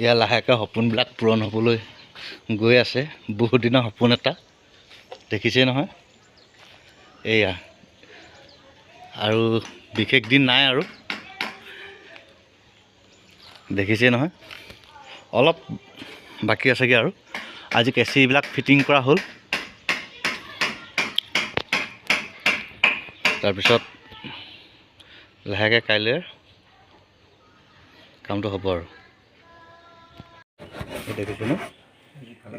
এয়া লাহেকৈ সপোনবিলাক পূৰণ হ'বলৈ গৈ আছে। বহুত দিনৰ সপোন এটা দেখিছেই নহয়। এয়া আৰু বিশেষ দিন নাই আৰু দেখিছেই নহয়। অলপ বাকী আছেগৈ আৰু আজি কেঁচিবিলাক ফিটিং কৰা হ'ল। তাৰপিছত লাহেকৈ কাইলৈ কামটো হ'ব আৰু দেখিছোঁ ন।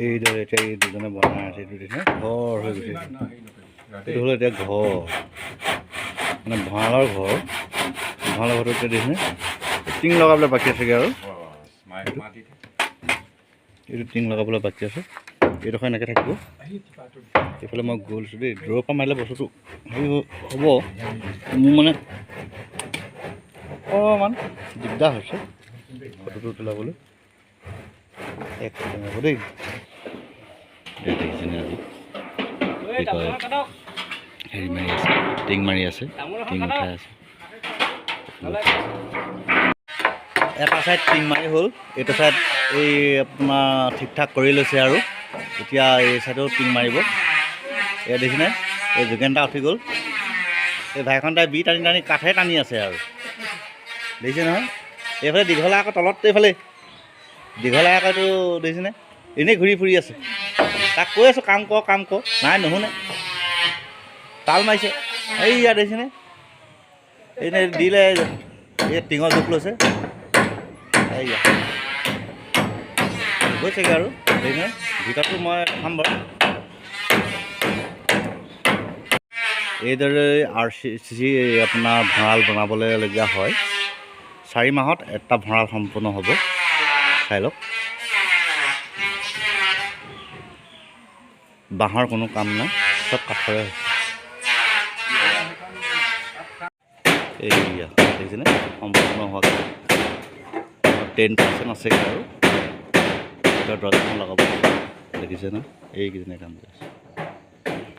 এইদৰে এতিয়া এই দুজনে বনাই আছে। এইটো দেখিছে ঘৰ হৈ গৈছে। এইটো হ'ল এতিয়া ঘৰ, মানে ভঁৰালৰ ঘৰ। ভঁৰালৰ ঘৰটো এতিয়া দেখিছে টিং লগাবলৈ বাকী আছেগৈ আৰু এইটো টিং লগাবলৈ বাকী আছে। এইডোখৰ এনেকৈ থাকিব। এইফালে মই গৈছোঁ দেই। দূৰৰ পৰা মাৰিলে বস্তুটো হেৰি হ'ব। মোৰ মানে অকণমান দিগদাৰ হৈছে ফটোটো তোলাবলৈ। এক ছেকেণ্ড হ'ব দেই। দেখিছেনে আজি কি কয় হেৰি মাৰি আছে, টিং মাৰি আছে, টিং উঠাই আছে। এটা ছাইড টিং মাৰি হ'ল, এইটো ছাইড এই আপোনাৰ ঠিক ঠাক কৰি লৈছে আৰু এতিয়া এই ছাইডেও টিং মাৰিব। এয়া দেখিছেনে এই যোগেনদা উঠি গ'ল। এই ভাইখন তাই বি টানি টানি কাঠে টানি আছে আৰু দেখিছে নহয়। এইফালে দীঘলা আকৌ তলত, এইফালে দীঘলা আকৌ এইটো দেখিছেনে এনেই ঘূৰি ফুৰি আছে। তাক কৈ আছোঁ কাম কৰ কাম কৰ, নাই নুশুনে, তাল মাৰিছে। এইয়া দেখিছেনে এনেই দিলে এই টিঙৰ জোখ লৈছে। এইয়া গৈছেগৈ আৰু দেখিছেনে। ভিতৰটো মই দেখাম বাৰু। এইদৰে আৰ চি চি আপোনাৰ ভঁৰাল বনাবলৈলগীয়া হয়। 4 মাহত এটা ভঁৰাল সম্পূৰ্ণ হ'ব। চাই লওক, বাঁহৰ কোনো কাম নাই, চব কাঠৰে হৈছে। এইয়া দেখিছেনে সম্পূৰ্ণ হোৱাকৈ 10% আছেগৈ আৰু দৰ্জাখন লগাব। দেখিছে ন এইকেইদিনে কাম কৰিছে।